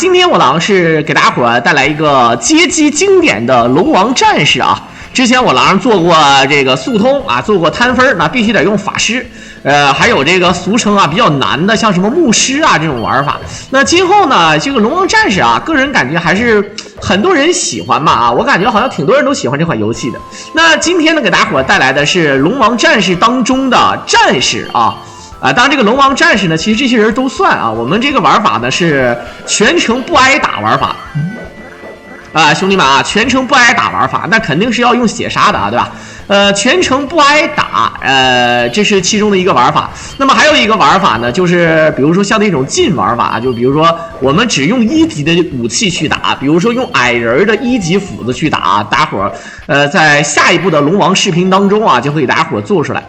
今天我狼是给大家伙带来一个街机经典的龙王战士啊。之前我狼做过这个速通啊，做过摊分，那必须得用法师。还有这个俗称啊比较难的，像什么牧师啊这种玩法。那今后呢，这个龙王战士啊，个人感觉还是很多人喜欢吧啊，我感觉好像挺多人都喜欢这款游戏的。那今天呢，给大家伙带来的是龙王战士当中的战士啊。当然这个龙王战士呢，其实这些人都算啊。我们这个玩法呢是全程不挨打玩法。兄弟们啊，全程不挨打玩法，那肯定是要用血杀的啊，对吧？全程不挨打，这是其中的一个玩法。那么还有一个玩法呢，就是比如说像那种近玩法，就比如说我们只用1级的武器去打，比如说用矮人的1级斧子去打，大伙在下一步的龙王视频当中啊，就会给大家伙做出来。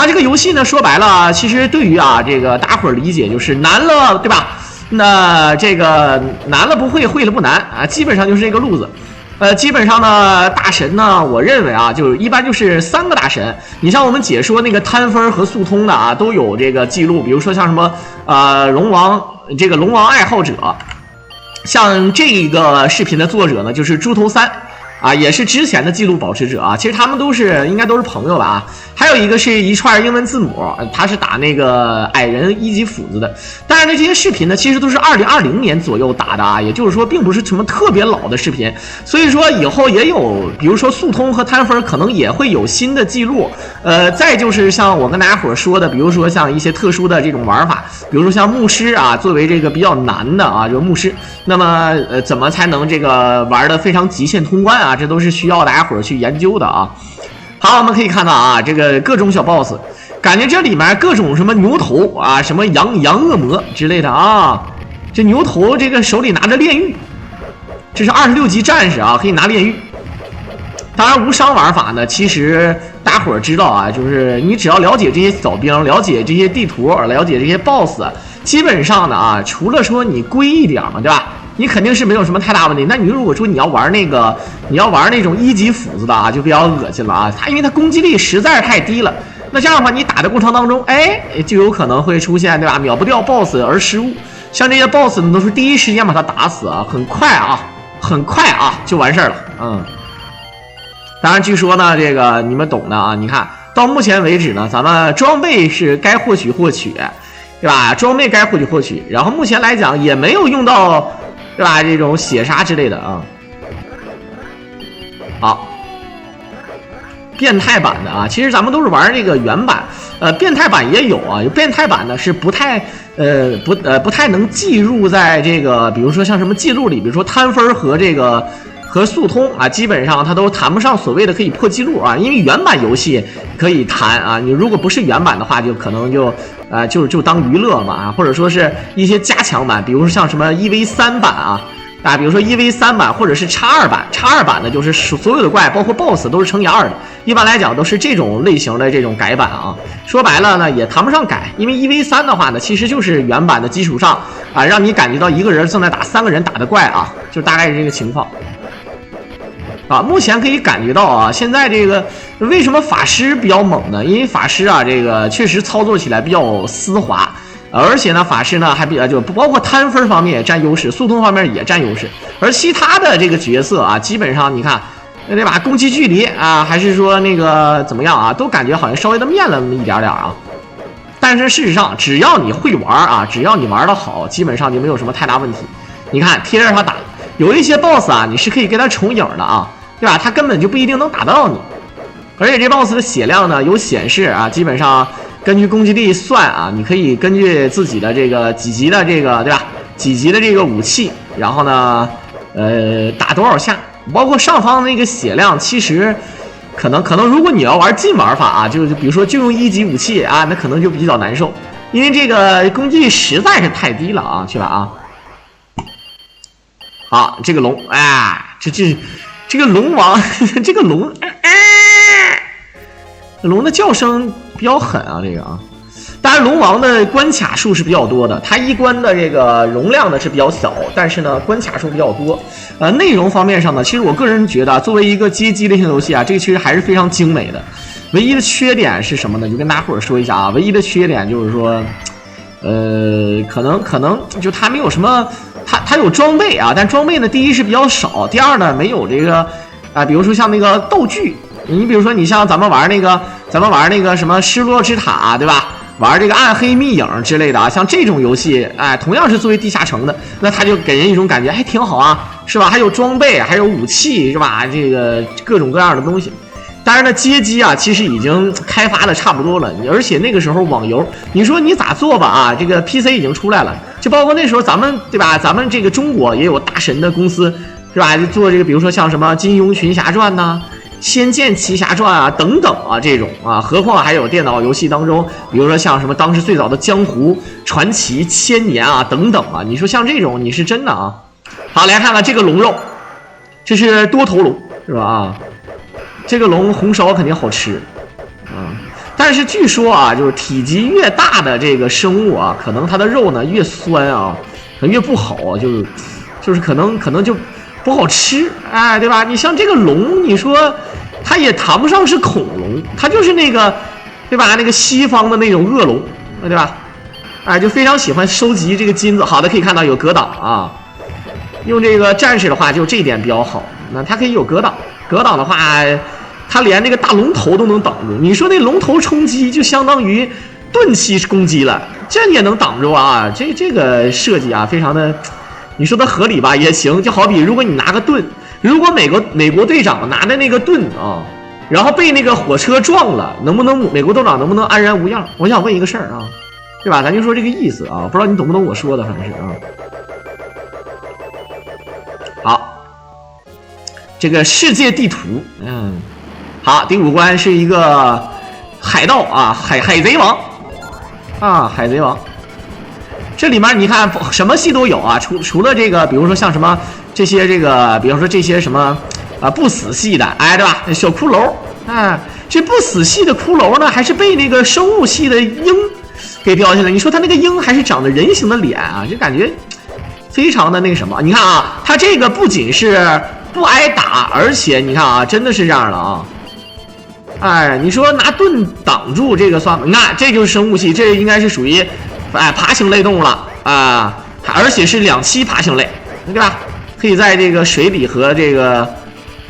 这个游戏呢，说白了，其实对于这个大伙理解就是难了，对吧？那这个难了不会，会了不难啊，基本上就是这个路子。基本上呢，大神呢，我认为啊，就是一般就是3个大神。你像我们解说那个摊分和速通的啊，都有这个记录。比如说像什么龙王爱好者，像这个视频的作者呢，就是猪头3。也是之前的记录保持者啊，其实他们应该都是朋友吧啊。还有一个是一串英文字母，他是打那个矮人1级斧子的。当然呢，这些视频呢，其实都是2020年左右打的啊，也就是说，并不是什么特别老的视频。所以说以后也有，比如说速通和摊分，可能也会有新的记录。再就是像我跟大家伙说的，比如说像一些特殊的这种玩法，比如说像牧师啊，作为这个比较难的啊，就牧师，那么怎么才能这个玩的非常极限通关啊？这都是需要大家伙去研究的啊。好，我们可以看到啊，这个各种小 boss， 感觉这里面各种什么牛头啊，什么羊恶魔之类的啊。这牛头这个手里拿着炼狱，这是26级战士啊，可以拿炼狱。当然无伤玩法呢，其实大伙知道啊，就是你只要了解这些小兵，了解这些地图，了解这些 boss， 基本上呢啊，除了说你贵一点嘛，对吧？你肯定是没有什么太大问题。那你如果说你要玩那种1级斧子的啊，就比较恶心了啊。因为它攻击力实在是太低了。那这样的话，你打的过程当中，就有可能会出现，对吧？秒不掉 boss 而失误。像这些 boss 呢，都是第一时间把它打死啊，很快啊就完事儿了。当然，据说呢，这个你们懂的啊。你看到目前为止呢，咱们装备是该获取，对吧？装备该获取，然后目前来讲也没有用到。对吧？这种血杀之类的啊，好，变态版的啊，其实咱们都是玩这个原版，变态版也有啊，有变态版呢是不太能计入在这个，比如说像什么记录里，比如说摊分和速通啊，基本上它都谈不上所谓的可以破记录啊，因为原版游戏可以谈啊，你如果不是原版的话，就可能就当娱乐嘛，或者说是一些加强版，比如说像什么1v3版啊，比如说1v3版或者是x2版，x2版呢就是所有的怪包括 BOSS 都是乘以2的，一般来讲都是这种类型的这种改版啊。说白了呢，也谈不上改，因为1v3的话呢，其实就是原版的基础上啊，让你感觉到一个人正在打3个人打的怪啊，就大概是这个情况。目前可以感觉到啊，现在这个为什么法师比较猛呢？因为法师啊，这个确实操作起来比较丝滑，而且呢，法师呢还比较就包括摊分方面也占优势，速通方面也占优势，而其他的这个角色啊，基本上你看，对吧？攻击距离啊，还是说那个怎么样啊，都感觉好像稍微的面了那么一点点啊。但是事实上，只要你会玩啊，只要你玩得好，基本上就没有什么太大问题。你看贴着他打，有一些 boss 啊，你是可以给他重影的啊。对吧？他根本就不一定能打到你，而且这 boss 的血量呢有显示啊，基本上根据攻击力算啊，你可以根据自己的这个几级的这个对吧？几级的这个武器，然后呢，打多少下，包括上方那个血量，其实可能如果你要玩近玩法啊，就比如说就用1级武器啊，那可能就比较难受，因为这个攻击力实在是太低了啊，去吧啊。好，这个龙，这个龙王，这个龙，龙的叫声比较狠啊，这个啊。当然，龙王的关卡数是比较多的，它一关的这个容量呢是比较小，但是呢关卡数比较多。内容方面上呢，其实我个人觉得，作为一个街机类型游戏啊，这个其实还是非常精美的。唯一的缺点是什么呢？就跟大家伙说一下啊，唯一的缺点就是说，可能就它没有什么，它有装备啊，但装备呢，第一是比较少，第二呢没有这个啊，比如说像那个道具，你比如说你像咱们玩那个什么失落之塔，对吧？玩这个暗黑密影之类的啊，像这种游戏，哎，同样是作为地下城的，那它就给人一种感觉，还挺好啊，是吧？还有装备，还有武器，是吧？这个各种各样的东西。当然呢，街机啊，其实已经开发的差不多了，而且那个时候网游，你说你咋做吧啊？这个 PC 已经出来了，就包括那时候咱们对吧？咱们这个中国也有大神的公司，是吧？就做这个，比如说像什么《金庸群侠传》呐。仙剑奇侠传啊，等等啊，这种啊，何况还有电脑游戏当中，比如说像什么当时最早的江湖传奇、千年啊，等等啊，你说像这种你是真的啊？好，来看看这个龙肉，这是多头龙是吧？啊，这个龙红烧肯定好吃啊，但是据说啊，就是体积越大的这个生物啊，可能它的肉呢越酸啊，越不好啊，就是可能就。不好吃，哎，对吧？你像这个龙，你说它也谈不上是恐龙，它就是那个，对吧？那个西方的那种恶龙，对吧？哎，就非常喜欢收集这个金子。好的，可以看到有格挡啊。用这个战士的话，就这一点比较好。那它可以有格挡，格挡的话，它连这个大龙头都能挡住。你说那龙头冲击就相当于钝器攻击了，这你也能挡住啊？这个设计啊，非常的。你说它合理吧也行，就好比如果你拿个盾，如果美国队长拿的那个盾啊，然后被那个火车撞了，能不能美国队长能不能安然无恙？我想问一个事儿啊，对吧？咱就说这个意思啊，不知道你懂不懂我说的，反正是啊。好，这个世界地图，好，第5关是一个海盗啊，海贼王啊，海贼王。这里面你看什么戏都有啊，除了这个，比如说像什么这些这个，比如说这些什么不死系的，哎，对吧？小骷髅，啊，这不死系的骷髅呢，还是被那个生物系的鹰给标下来。你说他那个鹰还是长得人形的脸啊，就感觉非常的那个什么。你看啊，他这个不仅是不挨打，而且你看啊，真的是这样的啊。哎，你说拿盾挡住这个算吗？你看，这就是生物系，这应该是属于。哎，爬行类动物了啊，而且是2栖爬行类，对吧？可以在这个水里和这个，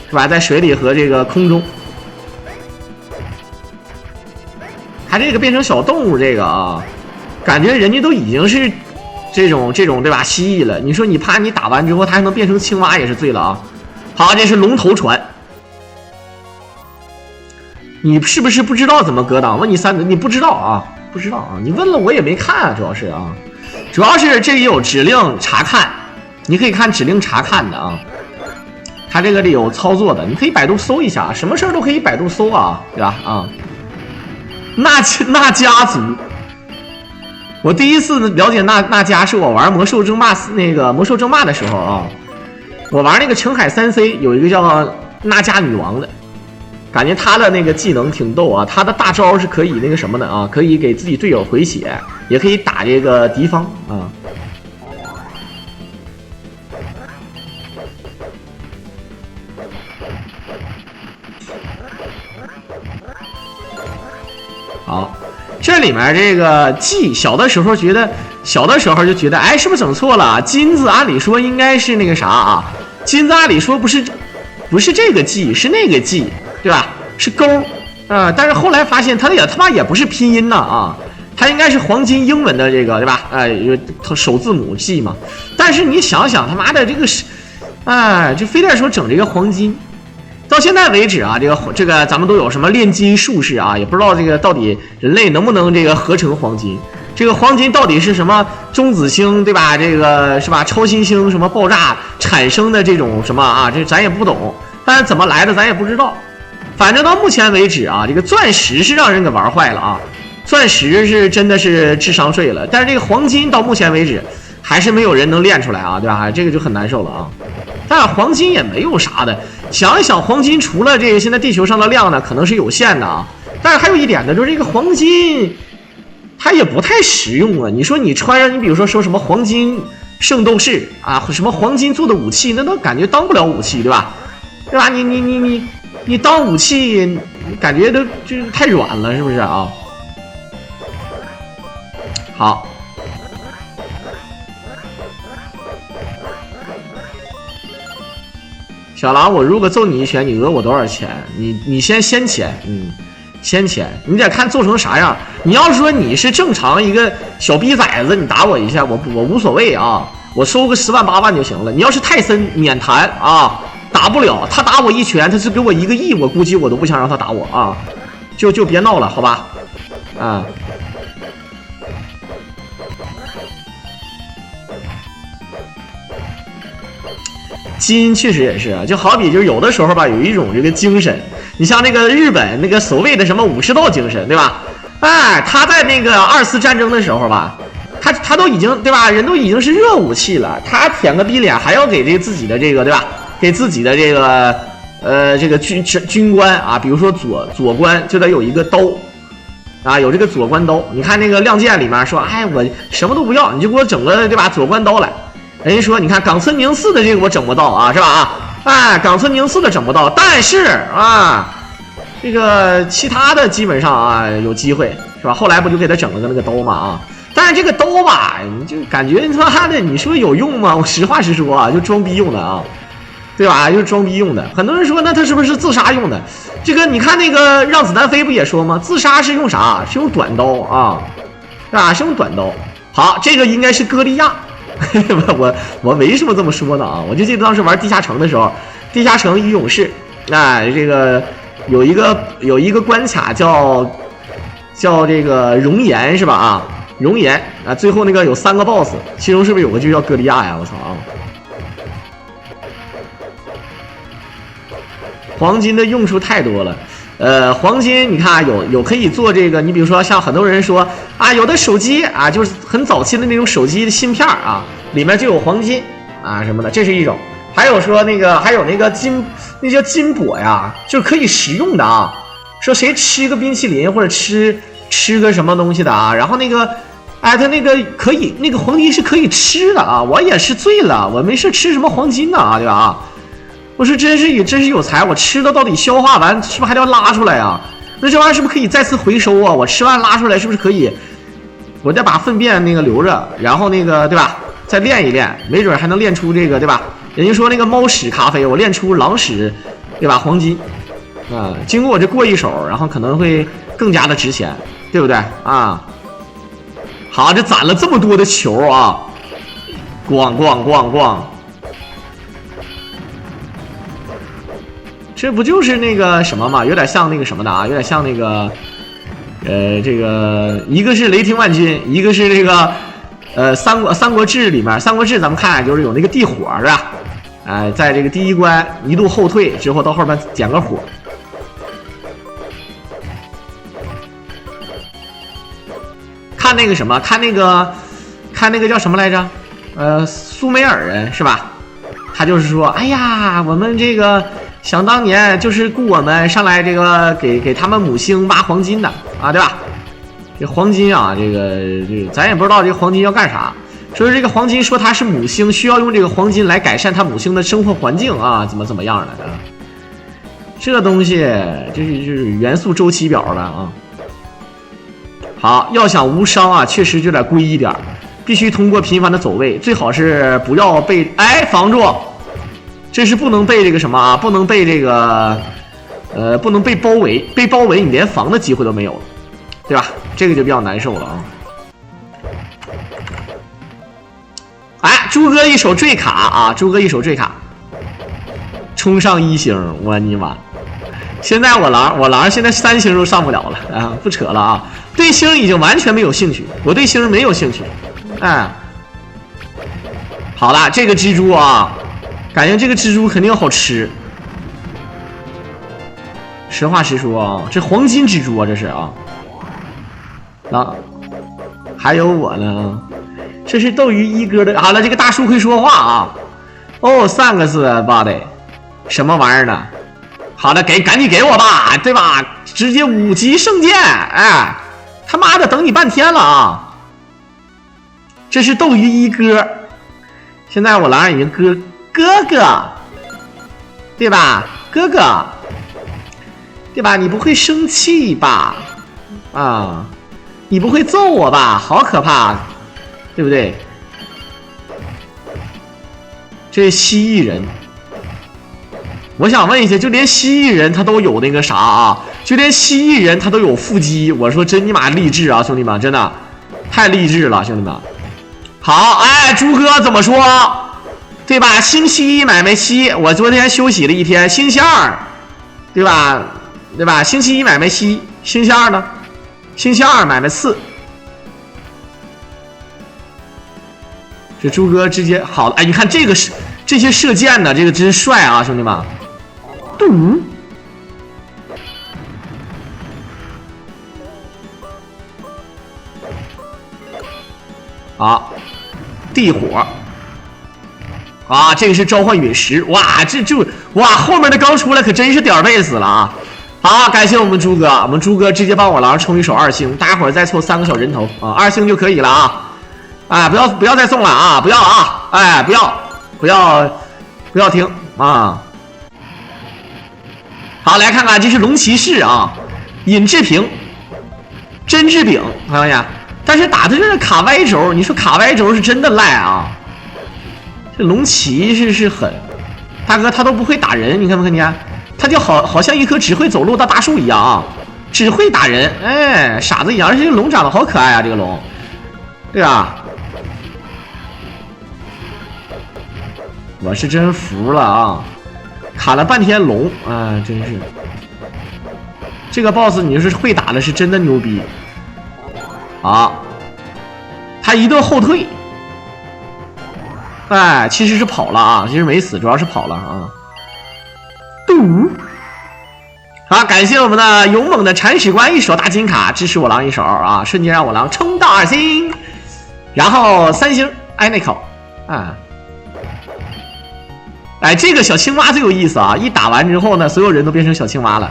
是吧？在水里和这个空中，它这个变成小动物，这个啊，感觉人家都已经是这种对吧？蜥蜴了。你说你怕你打完之后，它还能变成青蛙也是醉了啊。好，这是龙头船，你是不是不知道怎么格挡？问你3次，你不知道啊？不知道啊，你问了我也没看啊，主要是这里有指令查看，你可以看指令查看的啊，它这个里有操作的，你可以百度搜一下，什么事儿都可以百度搜啊，对吧？啊，那家族，我第一次了解那家是我玩魔兽争霸的时候啊，我玩那个澄海3C有一个叫那家女王的。感觉他的那个技能挺逗啊，他的大招是可以那个什么的啊，可以给自己队友回血，也可以打这个敌方啊。好，这里面这个技，小的时候就觉得，哎，是不是整错了？金子按理说应该是那个啥啊，金子按理说不是这个技，是那个技。对吧？是勾啊，但是后来发现他妈也不是拼音呐啊，它应该是黄金英文的这个对吧？首字母 G 嘛。但是你想想他妈的这个是，哎，就非得说整这个黄金。到现在为止啊，这个咱们都有什么炼金术士啊，也不知道这个到底人类能不能这个合成黄金。这个黄金到底是什么中子星对吧？这个是吧？超新星什么爆炸产生的这种什么啊？这咱也不懂，但是怎么来的咱也不知道。反正到目前为止啊，这个钻石是让人给玩坏了啊，钻石是真的是智商税了。但是这个黄金到目前为止还是没有人能炼出来啊，对吧？这个就很难受了啊。但是黄金也没有啥的，想一想黄金除了这个现在地球上的量呢，可能是有限的啊。但是还有一点呢，就是这个黄金它也不太实用啊。你说你穿上，你比如说什么黄金圣斗士啊，什么黄金做的武器，那都感觉当不了武器，对吧？对吧？你当武器，感觉都就是太软了，是不是啊？好，小狼，我如果揍你一拳，你讹我多少钱？你先钱，先钱，你得看揍成啥样。你要是说你是正常一个小逼崽子，你打我一下，我无所谓啊，我收个10万8万就行了。你要是泰森，免谈啊，打不了，他打我一拳，他是给我1个亿，我估计我都不想让他打我啊，就别闹了，好吧？啊。基因确实也是啊，就好比就是有的时候吧，有一种这个精神，你像那个日本那个所谓的什么武士道精神，对吧？哎，他在那个2次战争的时候吧，他都已经对吧，人都已经是热武器了，他舔个逼脸还要给这自己的这个对吧，给自己的这个这个军官啊，比如说左官就得有一个刀啊，有这个左官刀。你看那个亮剑里面说，哎，我什么都不要，你就给我整个对吧左官刀来。人家说，你看冈村宁次的这个我整不到啊，是吧啊？哎，冈村宁次的整不到，但是啊，这个其他的基本上啊有机会，是吧？后来不就给他整了个那个刀嘛啊？但是这个刀吧，你就感觉他妈的，你说有用吗？我实话实说啊，就装逼用的啊，对吧？就是装逼用的。很多人说，那他是不是自杀用的？这个你看那个让子弹飞不也说吗？自杀是用啥？是用短刀啊，啊，是用短刀。好，这个应该是歌利亚。我为什么这么说呢啊？我就记得当时玩地下城的时候，地下城与勇士，这个有一个关卡叫这个熔岩是吧啊？熔岩啊，最后那个有3个 BOSS， 其中是不是有个就叫歌利亚呀？我操啊！黄金的用处太多了。黄金你看有可以做这个，你比如说像很多人说啊，有的手机啊，就是很早期的那种手机的芯片啊，里面就有黄金啊什么的，这是一种。还有说还有那个那叫金箔呀，就是可以食用的啊。说谁吃个冰淇淋或者吃个什么东西的啊，然后那个哎，他那个可以那个黄金是可以吃的啊。我也是醉了，我没事吃什么黄金呢啊，对吧啊？我说真是有才，我吃的到底消化完是不是还得要拉出来啊？那这玩意儿是不是可以再次回收啊？我吃完拉出来是不是可以？我再把粪便那个留着，然后那个对吧？再练一练，没准还能练出这个对吧？人家说那个猫屎咖啡，我练出狼屎，对吧？黄金啊，经过我这过一手，然后可能会更加的值钱，对不对啊？好，这攒了这么多的球啊，咣。这不就是那个什么嘛，有点像那个什么的啊，有点像那个，这个一个是雷霆万钧，一个是这个，三国志里面，三国志咱们看就是有那个地火是吧？在这个第一关一度后退之后，到后面点个火。看那个什么，看那个叫什么来着？苏美尔人是吧？他就是说，哎呀，我们这个。想当年就是雇我们上来这个给他们母星挖黄金的啊，对吧？这黄金啊，这个咱也不知道这个黄金要干啥。说这个黄金说它是母星，需要用这个黄金来改善它母星的生活环境啊，怎么样的啊？这东西这是元素周期表了啊。好，要想无伤啊，确实就得规一点，必须通过频繁的走位，最好是不要被防住。这是不能被这个什么啊，不能被这个，不能被包围，被包围你连防的机会都没有了，对吧？这个就比较难受了啊。朱哥一手坠卡啊，朱哥一手坠卡，冲上1星，我尼玛！现在我狼现在3星都上不了了啊，不扯了啊，对星已经完全没有兴趣，我对星没有兴趣，好了，这个蜘蛛啊。感觉这个蜘蛛肯定好吃，实话实说啊，这黄金蜘蛛啊，这是啊，还有我呢，这是斗鱼一哥的。好了，这个大叔会说话啊，哦，3个字body，什么玩意儿呢？好了，赶紧给我吧，对吧？直接5级圣剑，他妈的等你半天了啊！这是斗鱼一哥，现在我狼已经哥哥，对吧？哥哥，对吧？你不会生气吧？啊，你不会揍我吧？好可怕，对不对？这是蜥蜴人，我想问一下，就连蜥蜴人他都有那个啥啊？就连蜥蜴人他都有腹肌，我说真尼玛励志啊，兄弟们，真的太励志了，兄弟们。好，哎，猪哥怎么说？对吧？星期一买卖七，我昨天休息了一天，星期二，对吧？对吧？星期一买卖七，星期二呢？星期二买卖四。这猪哥直接好了，哎，你看这个是这些射箭的，这个真帅啊，兄弟们。嘟。好，地火。啊，这个是召唤陨石，哇，这就哇，后面的刚出来可真是点背死了啊！好，感谢我们猪哥，我们猪哥直接帮我狼冲一手2星，大家伙儿再凑3个小人头啊，2星就可以了啊！哎，不要再送了啊，不要啊，哎，不要听啊！好，来看看这是龙骑士啊，尹志平、甄志炳，看到没？但是打的这卡歪轴，你说卡歪轴是真的赖啊！这龙骑是狠，大哥他都不会打人，你看没看见？他就好像一棵只会走路的大树一样啊，只会打人，哎，傻子一样。而且这个龙长得好可爱啊，这个龙，对吧？我是真服了啊，砍了半天龙啊，真是。这个 boss 你就是会打的，是真的牛逼啊！他一顿后退。哎，其实是跑了啊，其实没死，主要是跑了啊。嘟，好，感谢我们的勇猛的铲屎官一手大金卡，支持我狼一手啊，瞬间让我狼冲到2星，然后3星，哎那口啊，哎，这个小青蛙最有意思啊！一打完之后呢，所有人都变成小青蛙了。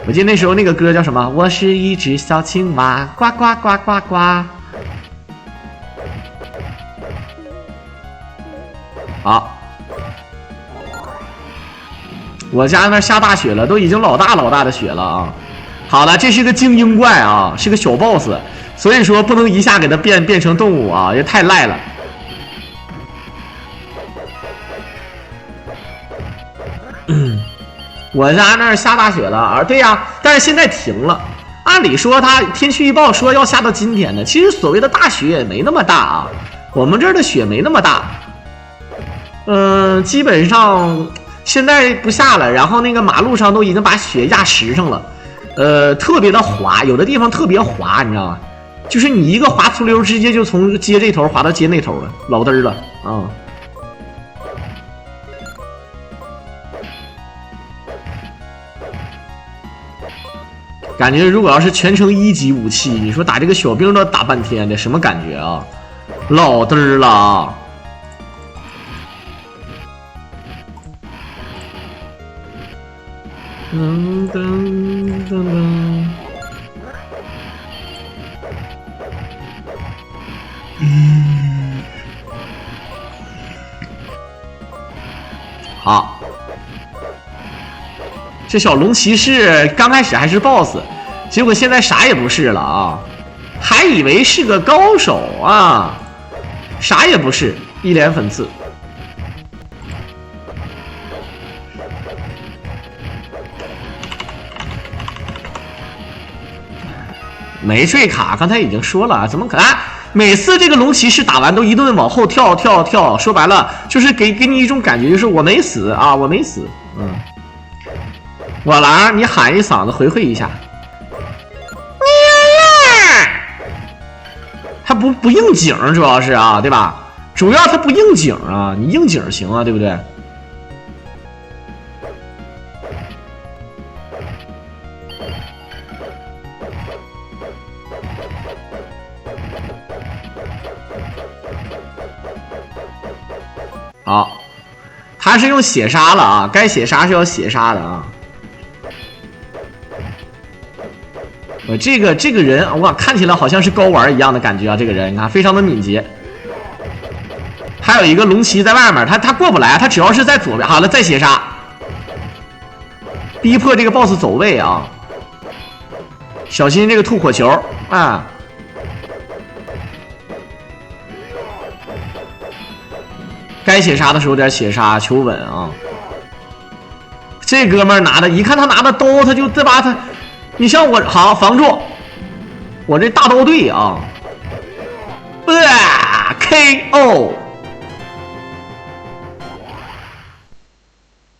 我记得那时候那个歌叫什么？我是一只小青蛙，呱呱呱呱呱。好，我家那下大雪了，都已经老大的雪了啊！好了，这是个精英怪啊，是个小 boss， 所以说不能一下给它变成动物啊，也太赖了。我家那儿下大雪了啊，对呀，但是现在停了。按理说它天气预报说要下到今天的，其实所谓的大雪也没那么大啊，我们这儿的雪没那么大。基本上现在不下了，然后那个马路上都已经把雪压实上了，特别的滑，有的地方特别滑，你知道吗？就是你一个滑粗溜，直接就从街这头滑到街那头了，老嘚儿了啊！感觉如果要是全程1级武器，你说打这个小兵都打半天的，什么感觉啊？老嘚儿了。噔噔噔噔，好，这小龙骑士刚开始还是 boss， 结果现在啥也不是了啊！还以为是个高手啊，啥也不是，一脸粉刺。没坠卡，刚才已经说了，怎么可能？每次这个龙骑士打完都一顿往后跳，说白了就是给你一种感觉，就是我没死啊，我没死。我狼，你喊一嗓子回馈一下。他不应景，主要是啊，对吧？主要他不应景啊，你应景行啊，对不对？好，他是用血杀了啊，该血杀是要血杀的啊。我这个人哇，看起来好像是高玩一样的感觉啊，这个人你看非常的敏捷。还有一个龙骑在外面，他过不来，他只要是在左边，好了再血杀，逼迫这个 boss 走位啊，小心这个吐火球啊。该血杀的时候点血杀，求稳啊！这哥们儿拿的，一看他拿的刀，他就对吧？他，你像我好防住，我这大刀队啊，KO。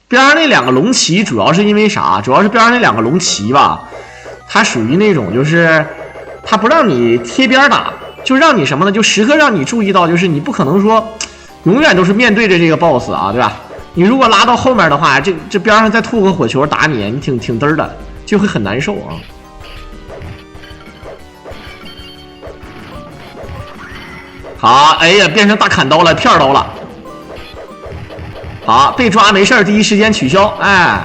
边上那两个龙骑主要是因为啥？主要是边上那两个龙骑吧，它属于那种就是它不让你贴边打，就让你什么呢？就时刻让你注意到，就是你不可能说永远都是面对着这个 BOSS 啊，对吧？你如果拉到后面的话，这边上再吐个火球打你，你挺嘚儿的，就会很难受啊。好，哎呀，变成大砍刀了，片刀了。好，被抓没事，第一时间取消。哎，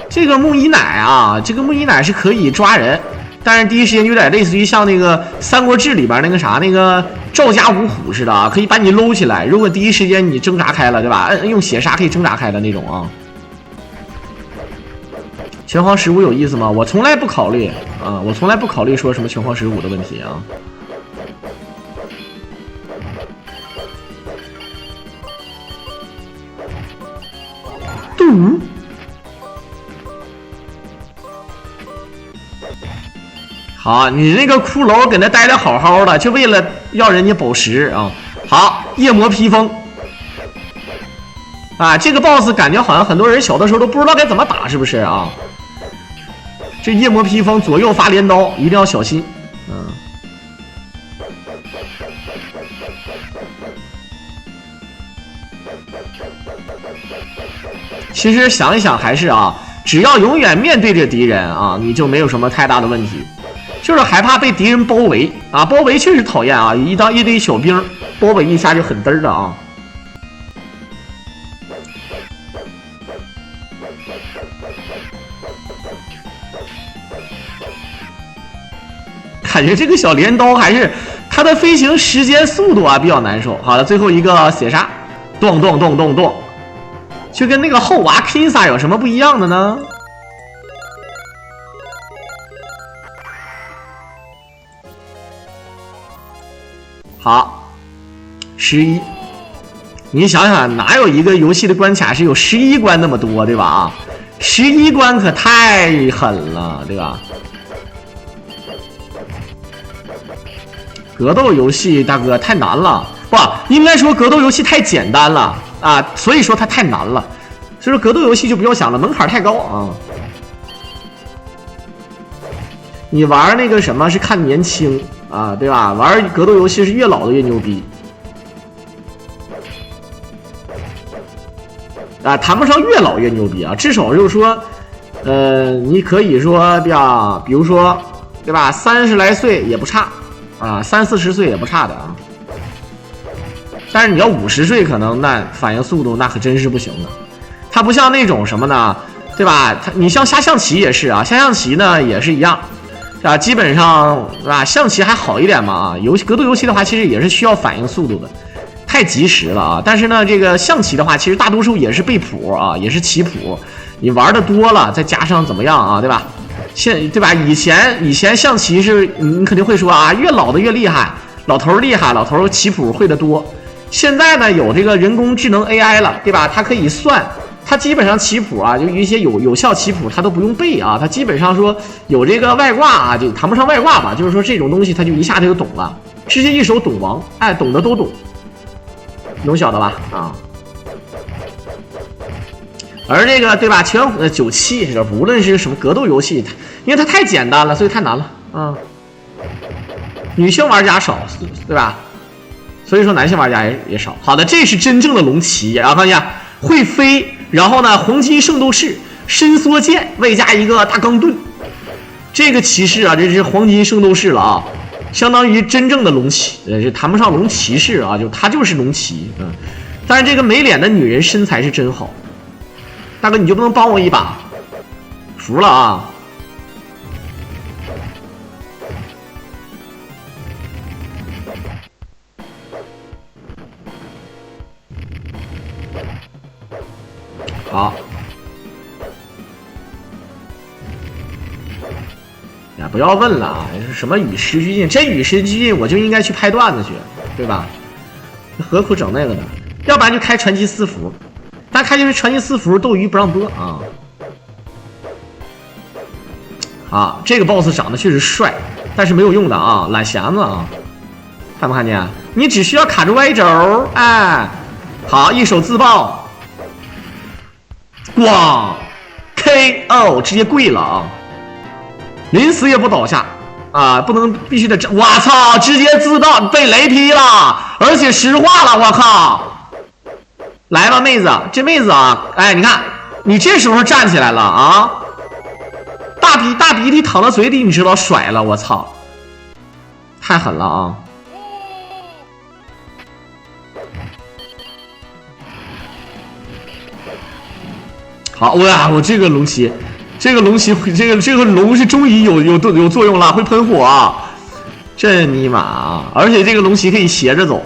这个木伊乃啊，这个木伊乃是可以抓人，但是第一时间有点类似于像那个《三国志》里边那个啥，那个赵家五虎似的啊，可以把你搂起来。如果第一时间你挣扎开了，对吧？用血杀可以挣扎开的那种啊。拳皇15有意思吗？我从来不考虑啊，我从来不考虑说什么拳皇15的问题啊。嘟。好，你那个骷髅搁那待着好好的，就为了要人家宝石啊！好，夜魔披风啊，这个 BOSS 感觉好像很多人小的时候都不知道该怎么打，是不是啊？这夜魔披风左右发镰刀，一定要小心。其实想一想还是啊，只要永远面对着敌人啊，你就没有什么太大的问题。就是害怕被敌人包围啊，包围确实讨厌啊，一堆小兵包围一下就很嘚儿的啊。感觉这个小镰刀还是它的飞行时间速度啊比较难受。好了，最后一个血杀，咚咚咚咚咚，就跟那个后娃 Kinsa 有什么不一样的呢？好，11，你想想，哪有一个游戏的关卡是有11关那么多，对吧？啊，11关可太狠了，对吧？格斗游戏大哥太难了，不，应该说格斗游戏太简单了啊，所以说它太难了。所以说格斗游戏就不要想了，门槛太高啊。你玩那个什么是看年轻啊，对吧？玩格斗游戏是越老的越牛逼啊，谈不上越老越牛逼啊，至少就是说，你可以说对吧？比如说，对吧？30来岁也不差啊，30、40岁也不差的啊。但是你要50岁，可能那反应速度那可真是不行的。它不像那种什么呢，对吧？你像下象棋也是啊，下象棋呢也是一样。啊，基本上啊，象棋还好一点嘛啊，格斗游戏的话，其实也是需要反应速度的，太及时了啊。但是呢，这个象棋的话，其实大多数也是背谱啊，也是棋谱，你玩的多了，再加上怎么样啊，对吧？对吧？以前象棋是你肯定会说啊，越老的越厉害，老头厉害，老头棋谱会的多。现在呢，有这个人工智能 AI 了，对吧？它可以算。它基本上棋谱啊，就一些有效棋谱，它都不用背啊。它基本上说有这个外挂啊，就谈不上外挂吧，就是说这种东西它就一下子就懂了，直接一手懂王，哎，懂的都懂，能晓得吧？啊。而这个对吧？97是无论是什么格斗游戏，因为它太简单了，所以太难了啊。女性玩家少，对吧？所以说男性玩家也少。好的，这是真正的龙骑，然后看一下会飞。然后呢，黄金圣斗士伸缩剑，外加一个大钢盾，这个骑士啊，这是黄金圣斗士了啊，相当于真正的龙骑，这谈不上龙骑士啊，就他就是龙骑，但是这个没脸的女人身材是真好，大哥你就不能帮我一把？服了啊！好呀，不要问了啊！什么与时俱进？真与时俱进，我就应该去拍段子去，对吧？何苦整那个呢？要不然就开传奇私服但开就是传奇私服斗鱼不让播啊。啊，这个 boss 长得确实帅，但是没有用的啊，懒闲子啊，看没看见？你只需要卡住 Y 轴，哎，好，一手自爆，咣 ，KO 直接跪了啊，临死也不倒下啊，不能必须得，我操，直接自爆被雷劈了，而且石化了，我靠！来吧，妹子，这妹子啊，哎，你看，你这时候站起来了啊。大鼻涕淌到嘴里，你知道甩了，我操，太狠了啊！好，哇，我这个龙骑，这个龙是终于有作用了，会喷火啊！真尼玛啊！而且这个龙骑可以斜着走。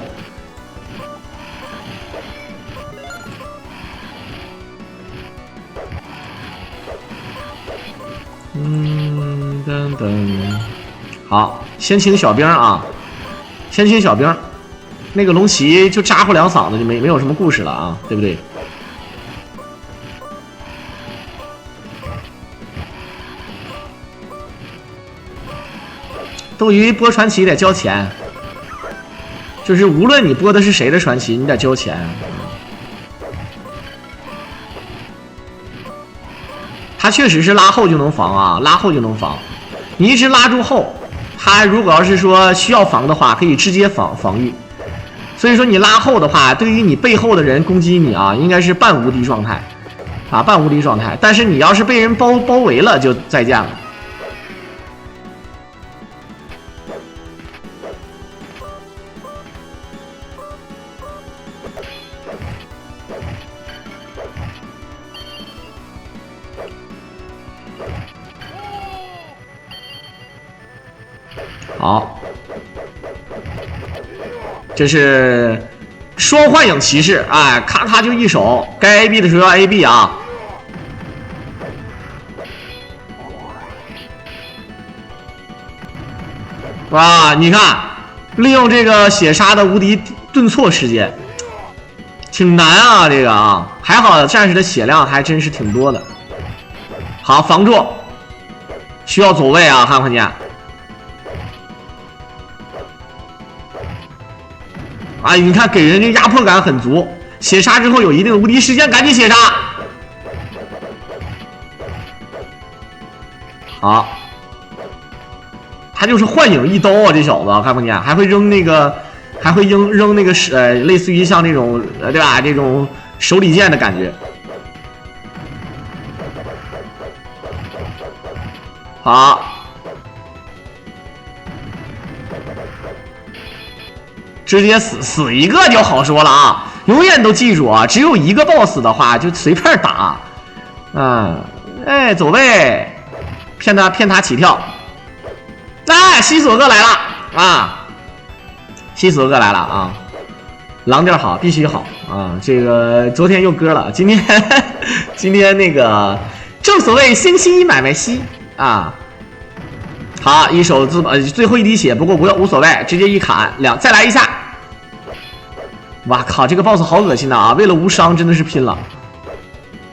噔噔，好，先清小兵啊，先清小兵，那个龙骑就咋呼两嗓子就没有什么故事了啊，对不对？斗鱼播传奇得交钱，就是无论你播的是谁的传奇，你得交钱。他确实是拉后就能防啊，拉后就能防。你一直拉住后，他如果要是说需要防的话，可以直接防御。所以说你拉后的话，对于你背后的人攻击你啊，应该是半无敌状态啊，半无敌状态。但是你要是被人包围了，就再见了。好，这是双幻影骑士，哎，咔咔就一手，该 AB 的时候要 AB 啊。哇，你看，利用这个血杀的无敌顿挫时间，挺难啊，这个啊，还好战士的血量还真是挺多的。好，防住，需要走位啊，看没看见？啊，你看给人这压迫感很足，血杀之后有一定的无敌时间，赶紧血杀。好，他就是幻影一刀啊，这小子看不见，还会扔那个，还会扔那个类似于像那种对吧？这种手里剑的感觉。好。直接死一个就好说了啊！永远都记住啊，只有一个 boss 的话就随便打，哎，走位，骗他起跳，哎，西索哥来了啊！西索哥来了啊！狼点好，必须好啊！这个昨天又割了，今天那个正所谓星期一买卖稀啊！好，一手最后一滴血，不过无所谓，直接一砍再来一下。哇靠，这个 boss 好恶心呐！啊，为了无伤真的是拼了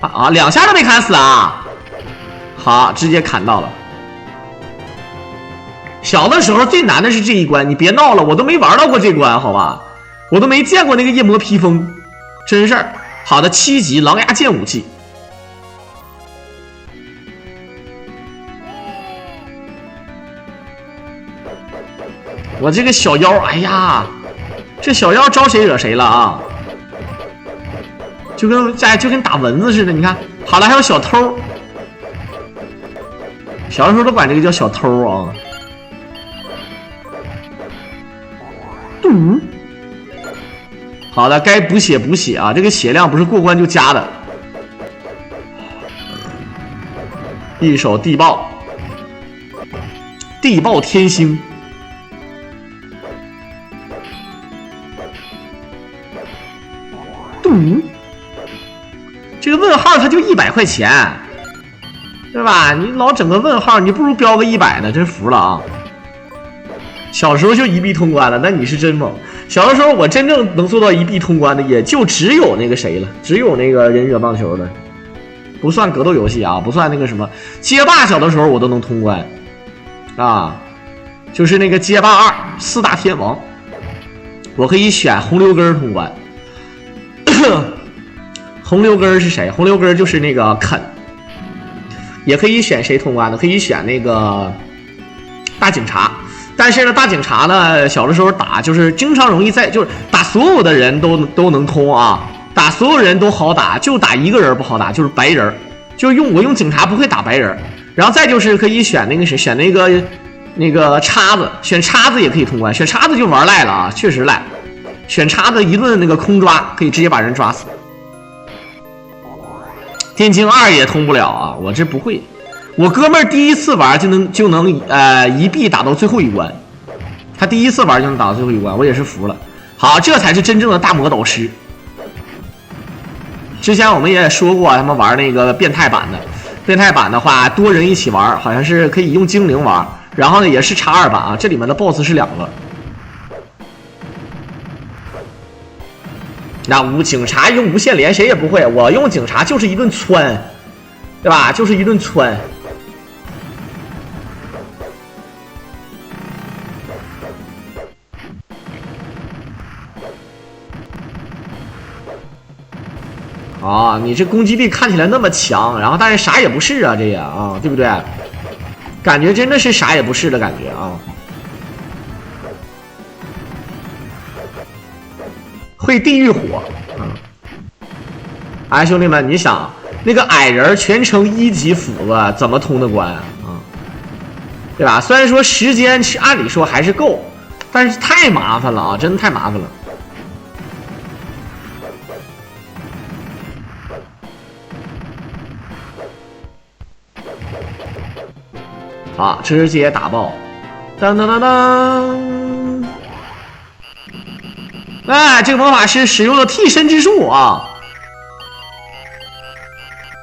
啊！2下都没砍死啊！好，直接砍到了。小的时候最难的是这一关，你别闹了，我都没玩到过这关，好吧？我都没见过那个夜魔披风，真事儿。好的，7级狼牙剑武器。我这个小妖，哎呀，这小妖招谁惹谁了啊？就跟打蚊子似的，你看，好了，还有小偷，小的时候都管这个叫小偷啊。好的，该补血补血啊，这个血量不是过关就加的。一手地爆，地爆天星。这个问号它就100块钱，对吧？你老整个问号，你不如标个100呢，真服了啊！小时候就一币通关了，那你是真猛。小的时候我真正能做到一币通关的，也就只有那个谁了，只有那个忍者棒球了，不算格斗游戏啊，不算那个什么街霸，小的时候我都能通关啊，就是那个街霸2四大天王，我可以选红溜根通关。红溜根是谁？红溜根就是那个肯。也可以选谁通关呢？可以选那个大警察，但是呢，大警察呢，小的时候打就是经常容易就是打所有的人都能通啊，打所有人都好打，就打一个人不好打，就是白人，就我用警察不会打白人，然后再就是可以选那个谁，选那个叉子，选叉子也可以通关，选叉子就玩赖了啊，确实赖，选叉子一顿那个空抓，可以直接把人抓死。电竞2也通不了啊，我这不会。我哥们儿第一次玩就能一币打到最后一关，他第一次玩就能打到最后一关，我也是服了。好，这才是真正的大魔导师。之前我们也说过，他们玩那个变态版的，变态版的话多人一起玩，好像是可以用精灵玩，然后呢也是X2版啊，这里面的 BOSS 是2个。那警察用无限连谁也不会，我用警察就是一顿窜，对吧？就是一顿窜。啊，你这攻击力看起来那么强，然后但是啥也不是啊，这也啊，对不对？感觉真的是啥也不是的感觉啊。会地狱火，哎，兄弟们，你想那个矮人全程1级斧子怎么通的关啊？对吧？虽然说时间按理说还是够，但是太麻烦了啊，真的太麻烦了。好，直接打爆，当当当当。哎，这个魔法师使用了替身之术啊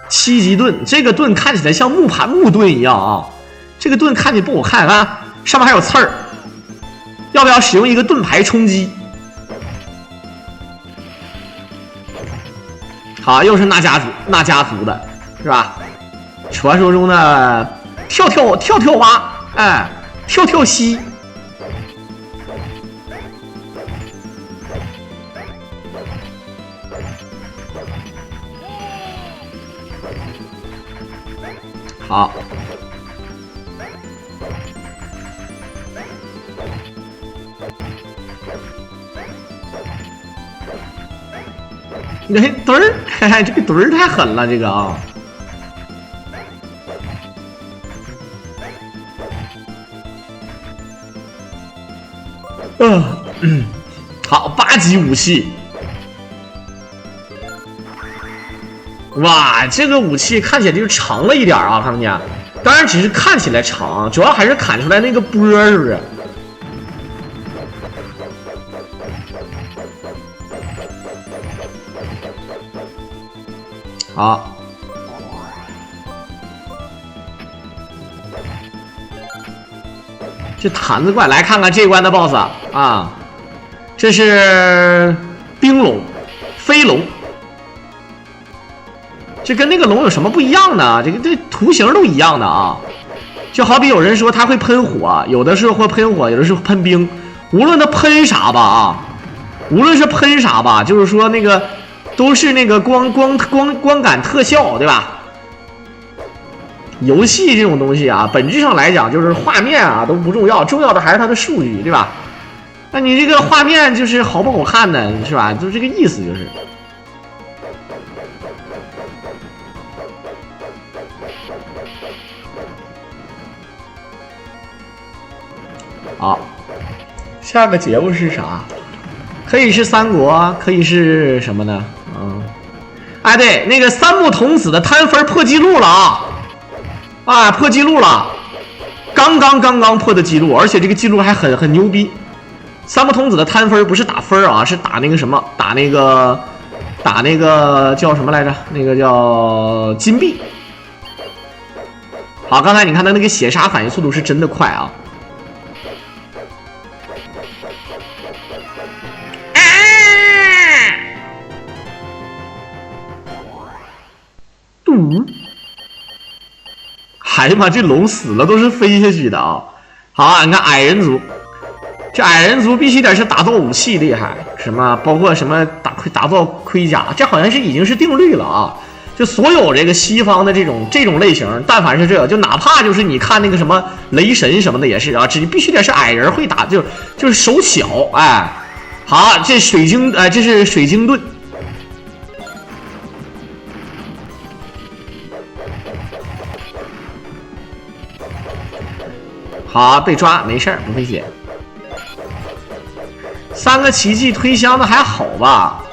！7级盾，这个盾看起来像木盾一样啊！这个盾看起来不好看啊，上面还有刺儿。要不要使用一个盾牌冲击？好，又是那家族的，是吧？传说中的跳蛙，哎，跳西。好，你墩儿，嘿嘿，这个墩儿太狠了，这个啊。好，8级武器。哇，这个武器看起来就是长了一点啊，看没见？当然只是看起来长，主要还是砍出来那个波，是不是？好，这坛子怪，来看看这关的 BOSS 啊，这是冰龙、飞龙。这跟那个龙有什么不一样呢？这图形都一样的啊，就好比有人说它会喷火，有的时候会喷火，有的时候喷冰，无论它喷啥吧啊，无论是喷啥吧，就是说那个都是那个光感特效，对吧？游戏这种东西啊，本质上来讲就是画面啊都不重要，重要的还是它的数据，对吧？那你这个画面就是好不好看呢，是吧？就这个意思就是。好，下个节目是啥？可以是三国，可以是什么呢？哎，对，那个三木童子的摊分破纪录了啊！啊，破纪录了，刚刚破的纪录，而且这个纪录还很牛逼。三木童子的摊分不是打分啊，是打那个什么，打那个叫什么来着？那个叫金币。好，刚才你看他那个血杀反应速度是真的快啊！哎呀妈，这龙死了都是飞下去的啊！好，你看矮人族，这矮人族必须得是打造武器厉害，什么包括什么打造盔甲，这好像是已经是定律了啊！就所有这个西方的这种类型，但凡是这个，就哪怕就是你看那个什么雷神什么的也是啊，这必须得是矮人会打，就是手小，哎，好，这水晶，这是水晶盾。好，被抓没事儿，不费血。3个奇迹推箱的还好吧？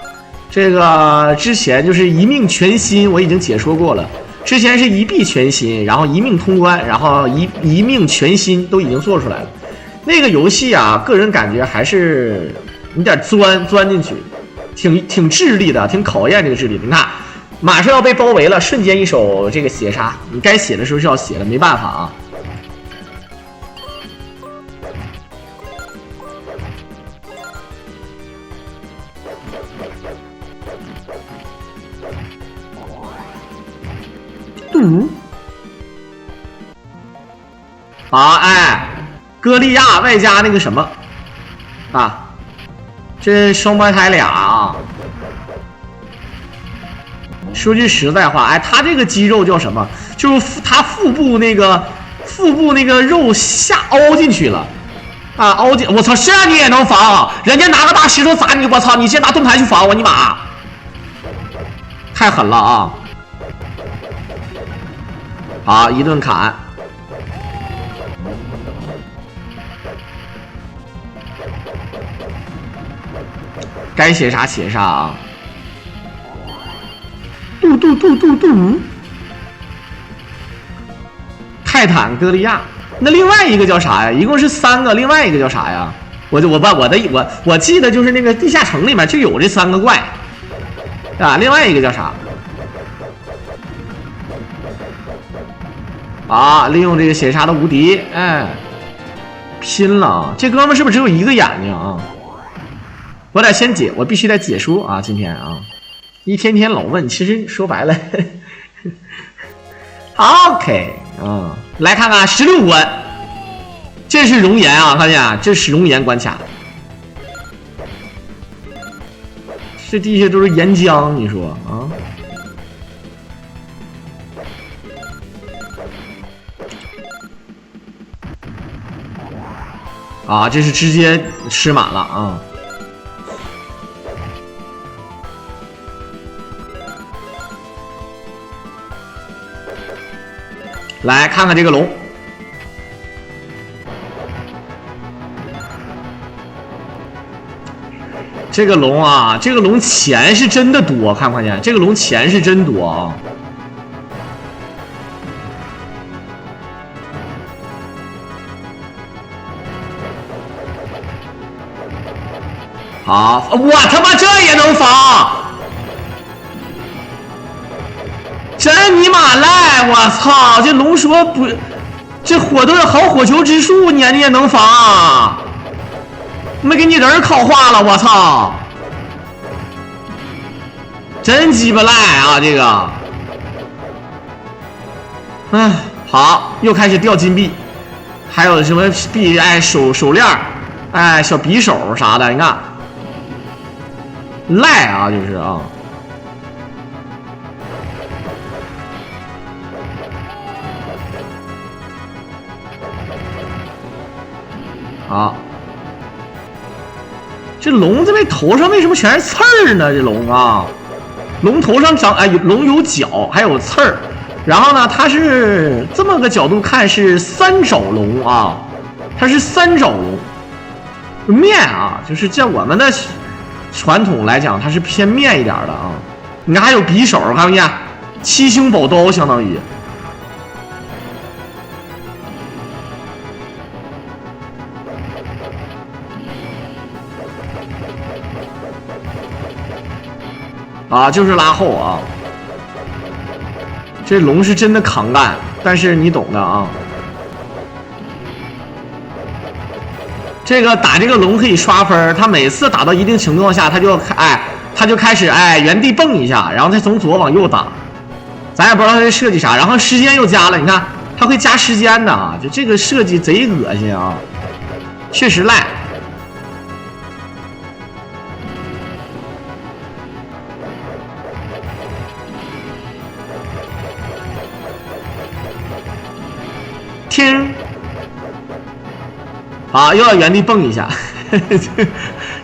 这个之前就是一命全心，我已经解说过了。之前是一臂全心，然后一命通关，然后一命全心都已经做出来了。那个游戏啊，个人感觉还是有点钻进去，挺智力的，挺考验这个智力的。你看，马上要被包围了，瞬间一手这个血杀，你该写的时候是要写的，没办法啊。好，哎，歌利亚外加那个什么啊，这双胞胎俩啊。说句实在话，哎，他这个肌肉叫什么？就是他腹部那个肉下凹进去了啊，凹进！我操，这你也能防？人家拿个大石头砸你，我操！你先拿盾牌去防我，你妈！太狠了啊！好，一顿砍。该写啥写啥啊！嘟！泰坦歌利亚，那另外一个叫啥呀？一共是3个，另外一个叫啥呀？我记得就是那个地下城里面就有这3个怪啊，另外一个叫啥？啊，利用这个血杀的无敌，哎，拼了啊！这哥们是不是只有1个眼睛啊？我必须得解说啊！今天啊，一天老问，其实说白了，OK， 来看看16关，这是熔岩啊，看见这是熔岩关卡，这地下都是岩浆，你说啊？这是直接吃满了啊！来看看这个龙，这个龙啊，这个龙钱是真的多，看不看见？这个龙钱是真多啊！好，我他妈这也能防！真尼玛赖！我操，这龙说不，这火盾好火球之术你也能防？没给你人烤化了，我操！真鸡巴赖啊，这个！哎，好，又开始掉金币，还有什么币？哎，手链，哎，小匕首啥的，你看，赖啊，就是啊。好，这龙这头上为什么全是刺儿呢？这龙啊，龙头上长龙有角，还有刺儿。然后呢，它是这么个角度看是3爪龙啊，它是3爪龙。面啊，就是在我们的传统来讲，它是偏面一点的啊。你看还有匕首，看不见？7星宝刀相当于。啊，就是拉后啊！这龙是真的扛干，但是你懂的啊。这个打这个龙可以刷分，他每次打到一定情况下，他就开始原地蹦一下，然后再从左往右打。咱也不知道它是设计啥。然后时间又加了，你看它会加时间的啊，就这个设计贼恶心啊，确实赖。听，啊，又要原地蹦一下。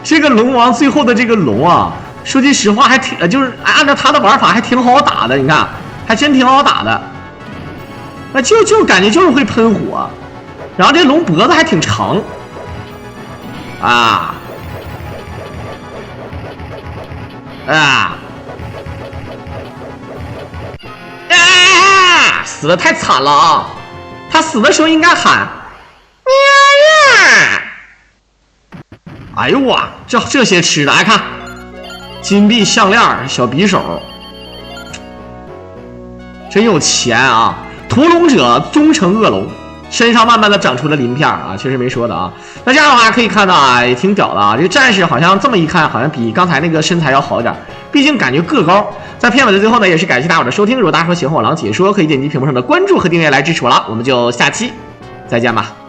这个龙王最后的这个龙啊，说句实话还挺，就是按照他的玩法还挺好打的，你看，还真挺好打的。那就感觉就是会喷火，然后这龙脖子还挺长，啊，死的太惨了啊！他死的时候应该喊，哎呦哇，这些吃的，哎看，金币项链、小匕首，真有钱啊！屠龙者终成恶龙，身上慢慢的长出了鳞片啊，确实没说的啊。那这样的话可以看到啊，也挺屌的啊。这个战士好像这么一看，好像比刚才那个身材要好一点，毕竟感觉个高。在片尾的最后呢，也是感谢大伙的收听。如果大家说喜欢我狼解说，可以点击屏幕上的关注和订阅来支持我了。我们就下期再见吧。